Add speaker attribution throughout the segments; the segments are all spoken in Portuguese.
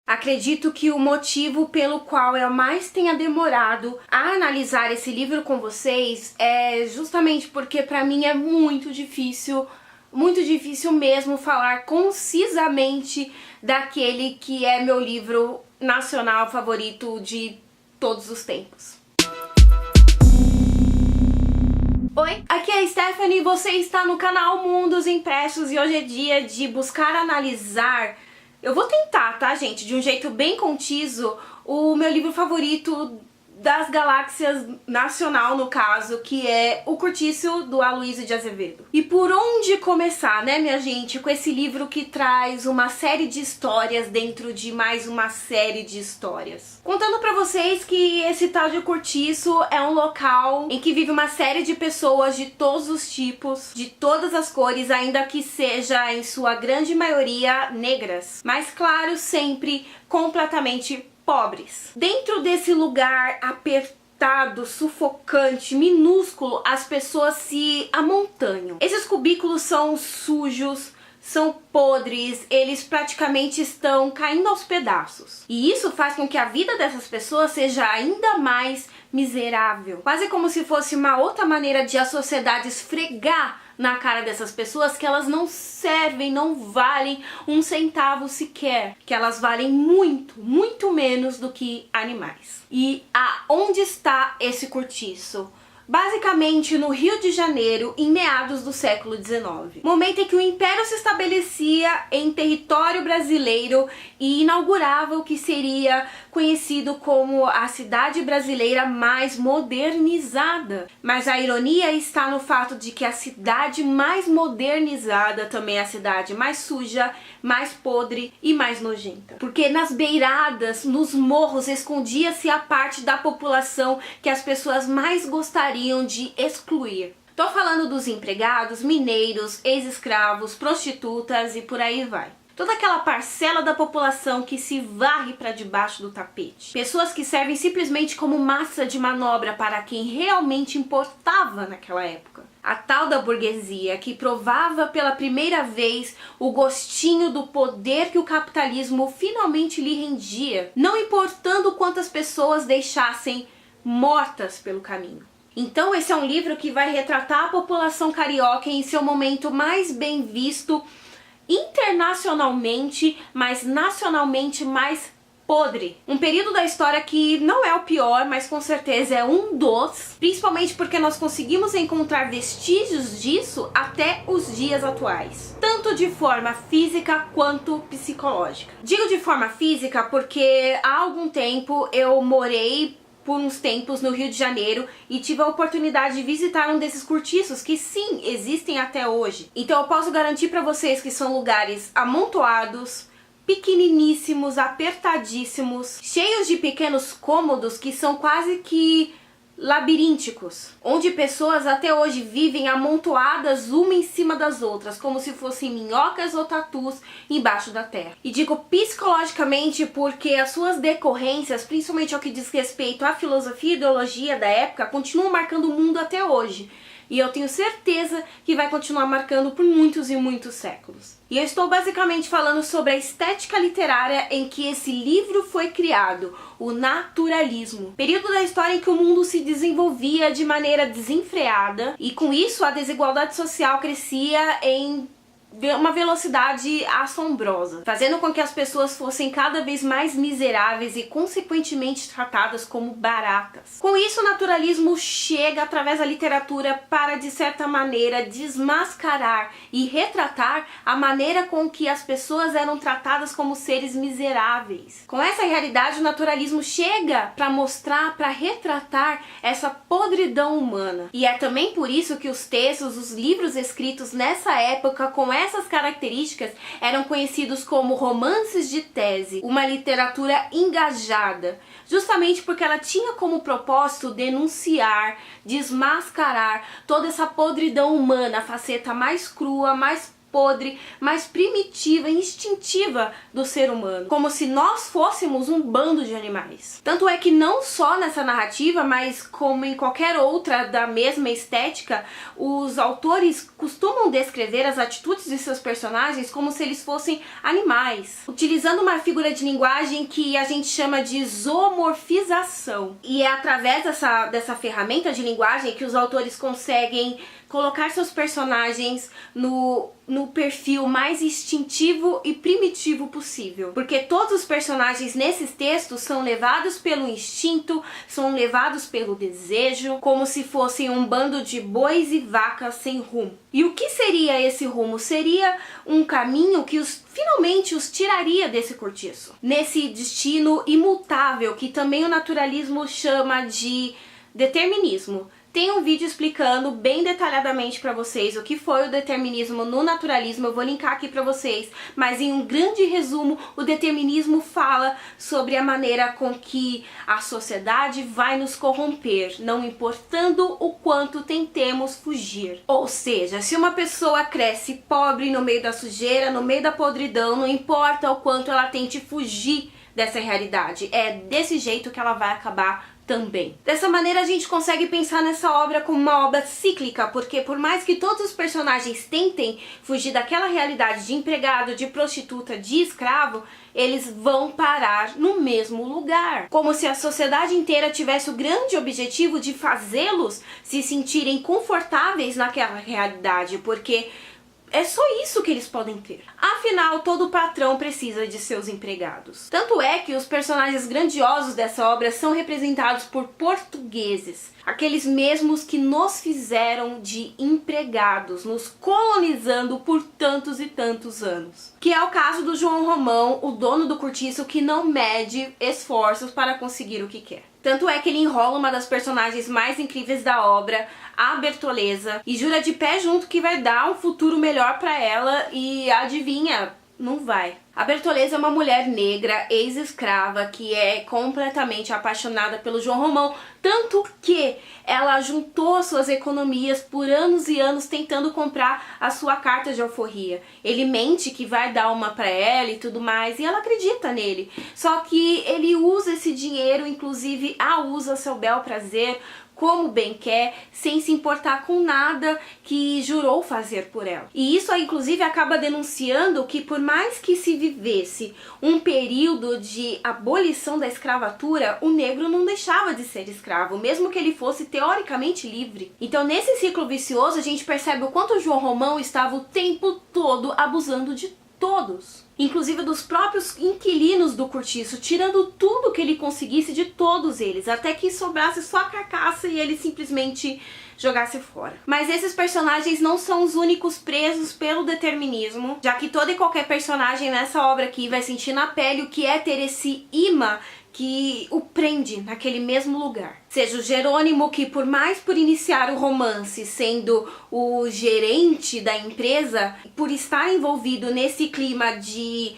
Speaker 1: Acredito que o motivo pelo qual eu mais tenha demorado a analisar esse livro com vocês é justamente porque pra mim é muito difícil mesmo falar concisamente daquele que é meu livro nacional favorito de todos os tempos. Oi, aqui é a Stephanie e você está no canal Mundos Impressos e hoje é dia de buscar analisar. Eu vou tentar, tá, gente, de um jeito bem conciso, o meu livro favorito das galáxias nacional, no caso, que é O Cortiço, do Aloysio de Azevedo. E por onde começar, né, minha gente, com esse livro que traz uma série de histórias dentro de mais uma série de histórias. Contando pra vocês que esse tal de Cortiço é um local em que vive uma série de pessoas de todos os tipos, de todas as cores, ainda que seja em sua grande maioria negras. Mas claro, sempre completamente pobres. Dentro desse lugar apertado, sufocante, minúsculo, as pessoas se amontanham. Esses cubículos são sujos, são podres, eles praticamente estão caindo aos pedaços. E isso faz com que a vida dessas pessoas seja ainda mais miserável. Quase como se fosse uma outra maneira de a sociedade esfregar na cara dessas pessoas que elas não servem, não valem um centavo sequer, que elas valem muito, muito menos do que animais. E aonde está esse cortiço? Basicamente no Rio de Janeiro, em meados do século XIX. Momento em que o Império se estabelecia em território brasileiro e inaugurava o que seria conhecido como a cidade brasileira mais modernizada. Mas a ironia está no fato de que a cidade mais modernizada também é a cidade mais suja, mais podre e mais nojenta. Porque nas beiradas, nos morros, escondia-se a parte da população que as pessoas mais gostariam de excluir. Tô falando dos empregados, mineiros, ex-escravos, prostitutas e por aí vai. Toda aquela parcela da população que se varre para debaixo do tapete. Pessoas que servem simplesmente como massa de manobra para quem realmente importava naquela época. A tal da burguesia que provava pela primeira vez o gostinho do poder que o capitalismo finalmente lhe rendia, não importando quantas pessoas deixassem mortas pelo caminho. Então esse é um livro que vai retratar a população carioca em seu momento mais bem visto internacionalmente, mas nacionalmente mais podre. Um período da história que não é o pior, mas com certeza é um dos, principalmente porque nós conseguimos encontrar vestígios disso até os dias atuais, tanto de forma física quanto psicológica. Digo de forma física porque há algum tempo eu morei por uns tempos no Rio de Janeiro e tive a oportunidade de visitar um desses cortiços que sim, existem até hoje. Então eu posso garantir para vocês que são lugares amontoados, pequeniníssimos, apertadíssimos, cheios de pequenos cômodos que são quase que labirínticos, onde pessoas até hoje vivem amontoadas uma em cima das outras, como se fossem minhocas ou tatus embaixo da terra. E digo psicologicamente porque as suas decorrências, principalmente ao que diz respeito à filosofia e ideologia da época, continuam marcando o mundo até hoje. E eu tenho certeza que vai continuar marcando por muitos e muitos séculos. E eu estou basicamente falando sobre a estética literária em que esse livro foi criado, o naturalismo. Período da história em que o mundo se desenvolvia de maneira desenfreada e com isso a desigualdade social crescia em uma velocidade assombrosa, fazendo com que as pessoas fossem cada vez mais miseráveis e consequentemente tratadas como baratas. Com isso, o naturalismo chega através da literatura para, de certa maneira, desmascarar e retratar a maneira com que as pessoas eram tratadas como seres miseráveis. Com essa realidade, o naturalismo chega para mostrar, para retratar essa podridão humana. E é também por isso que os textos, os livros escritos nessa época com essas características eram conhecidos como romances de tese, uma literatura engajada, justamente porque ela tinha como propósito denunciar, desmascarar toda essa podridão humana, a faceta mais crua, mais podre, mais primitiva e instintiva do ser humano, como se nós fôssemos um bando de animais. Tanto é que não só nessa narrativa, mas como em qualquer outra da mesma estética, os autores costumam descrever as atitudes de seus personagens como se eles fossem animais, utilizando uma figura de linguagem que a gente chama de zoomorfização. E é através dessa ferramenta de linguagem que os autores conseguem colocar seus personagens no perfil mais instintivo e primitivo possível. Porque todos os personagens nesses textos são levados pelo instinto, são levados pelo desejo, como se fossem um bando de bois e vacas sem rumo. E o que seria esse rumo? Seria um caminho que finalmente os tiraria desse cortiço, nesse destino imutável que também o naturalismo chama de determinismo. Tem um vídeo explicando bem detalhadamente para vocês o que foi o determinismo no naturalismo, eu vou linkar aqui para vocês, mas em um grande resumo, o determinismo fala sobre a maneira com que a sociedade vai nos corromper, não importando o quanto tentemos fugir. Ou seja, se uma pessoa cresce pobre no meio da sujeira, no meio da podridão, não importa o quanto ela tente fugir dessa realidade, é desse jeito que ela vai acabar também. Dessa maneira a gente consegue pensar nessa obra como uma obra cíclica, porque por mais que todos os personagens tentem fugir daquela realidade de empregado, de prostituta, de escravo, eles vão parar no mesmo lugar. Como se a sociedade inteira tivesse o grande objetivo de fazê-los se sentirem confortáveis naquela realidade, porque é só isso que eles podem ter. Afinal, todo patrão precisa de seus empregados. Tanto é que os personagens grandiosos dessa obra são representados por portugueses. Aqueles mesmos que nos fizeram de empregados, nos colonizando por tantos e tantos anos. Que é o caso do João Romão, o dono do cortiço que não mede esforços para conseguir o que quer. Tanto é que ele enrola uma das personagens mais incríveis da obra, a Bertoleza, e jura de pé junto que vai dar um futuro melhor pra ela e adivinha, não vai. A Bertoleza é uma mulher negra, ex-escrava, que é completamente apaixonada pelo João Romão, tanto que ela juntou suas economias por anos e anos tentando comprar a sua carta de alforria. Ele mente que vai dar uma pra ela e tudo mais, e ela acredita nele. Só que ele usa esse dinheiro, inclusive a usa a seu bel prazer, como bem quer, sem se importar com nada que jurou fazer por ela. E isso aí, inclusive, acaba denunciando que por mais que se vivesse um período de abolição da escravatura, o negro não deixava de ser escravo, mesmo que ele fosse teoricamente livre. Então, nesse ciclo vicioso, a gente percebe o quanto o João Romão estava o tempo todo abusando de todos. Inclusive dos próprios inquilinos do cortiço, tirando tudo que ele conseguisse de todos eles, até que sobrasse só a carcaça e ele simplesmente jogasse fora. Mas esses personagens não são os únicos presos pelo determinismo, já que todo e qualquer personagem nessa obra aqui vai sentir na pele o que é ter esse imã que o prende naquele mesmo lugar. Seja o Jerônimo, que por iniciar o romance sendo o gerente da empresa, por estar envolvido nesse clima de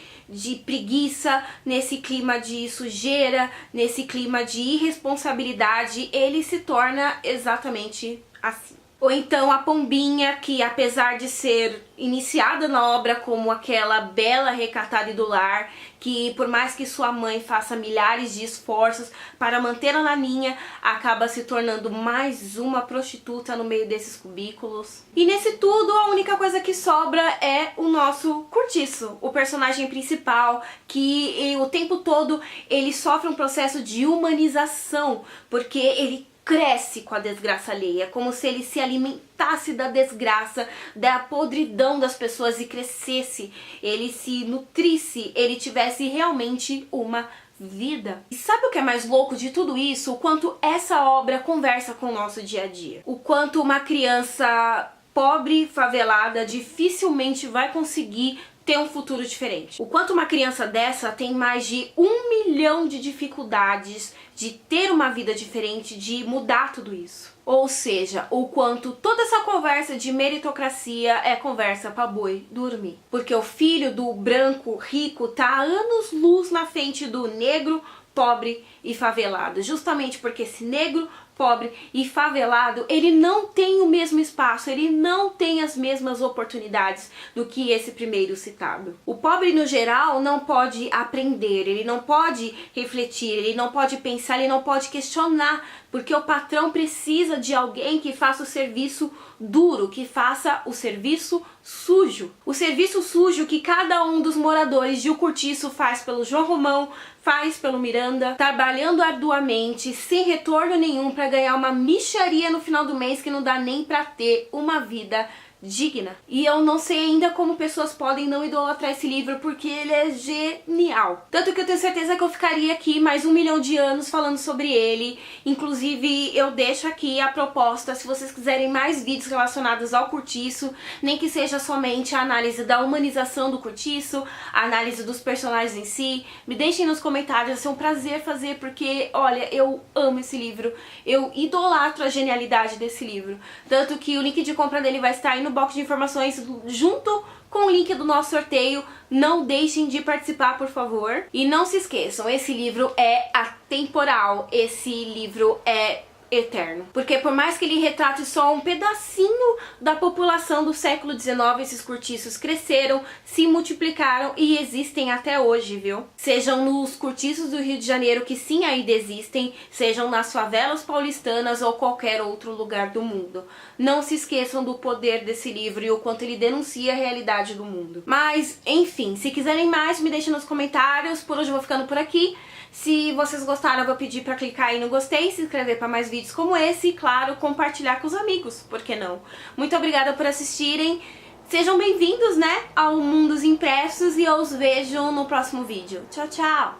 Speaker 1: preguiça, nesse clima de sujeira, nesse clima de irresponsabilidade, ele se torna exatamente assim. Ou então a Pombinha, que apesar de ser iniciada na obra como aquela bela recatada e do lar, que por mais que sua mãe faça milhares de esforços para mantê-la na linha, acaba se tornando mais uma prostituta no meio desses cubículos. E nesse tudo, a única coisa que sobra é o nosso Cortiço, o personagem principal, que o tempo todo ele sofre um processo de humanização, porque ele cresce com a desgraça alheia, como se ele se alimentasse da desgraça, da podridão das pessoas e crescesse, ele se nutrisse, ele tivesse realmente uma vida. E sabe o que é mais louco de tudo isso? O quanto essa obra conversa com o nosso dia a dia. O quanto uma criança pobre, favelada, dificilmente vai conseguir ter um futuro diferente. O quanto uma criança dessa tem mais de 1 milhão de dificuldades de ter uma vida diferente, de mudar tudo isso. Ou seja, o quanto toda essa conversa de meritocracia é conversa pra boi dormir. Porque o filho do branco rico tá anos-luz na frente do negro, pobre e favelado. Justamente porque esse negro, pobre e favelado, ele não tem o mesmo espaço, ele não tem as mesmas oportunidades do que esse primeiro citado. O pobre, no geral, não pode aprender, ele não pode refletir, ele não pode pensar, ele não pode questionar, porque o patrão precisa de alguém que faça o serviço duro, que faça o serviço sujo. O serviço sujo que cada um dos moradores de O Cortiço faz pelo João Romão, faz pelo Miranda, trabalhando arduamente, sem retorno nenhum, para ganhar uma mixaria no final do mês que não dá nem para ter uma vida digna. E eu não sei ainda como pessoas podem não idolatrar esse livro, porque ele é genial. Tanto que eu tenho certeza que eu ficaria aqui mais 1 milhão de anos falando sobre ele. Inclusive, eu deixo aqui a proposta, se vocês quiserem mais vídeos relacionados ao Cortiço, nem que seja somente a análise da humanização do Cortiço, a análise dos personagens em si, me deixem nos comentários, vai ser um prazer fazer, porque, olha, eu amo esse livro, eu idolatro a genialidade desse livro. Tanto que o link de compra dele vai estar aí no box de informações junto com o link do nosso sorteio. Não deixem de participar, por favor. E não se esqueçam, esse livro é atemporal, esse livro é eterno. Porque por mais que ele retrate só um pedacinho da população do século XIX, esses cortiços cresceram, se multiplicaram e existem até hoje, viu? Sejam nos cortiços do Rio de Janeiro, que sim ainda existem, sejam nas favelas paulistanas ou qualquer outro lugar do mundo. Não se esqueçam do poder desse livro e o quanto ele denuncia a realidade do mundo. Mas, enfim, se quiserem mais, me deixem nos comentários. Por hoje eu vou ficando por aqui. Se vocês gostaram, eu vou pedir pra clicar aí no gostei, se inscrever para mais vídeos como esse e, claro, compartilhar com os amigos, por que não? Muito obrigada por assistirem, sejam bem-vindos, né, ao Mundos Impressos, e eu os vejo no próximo vídeo. Tchau, tchau!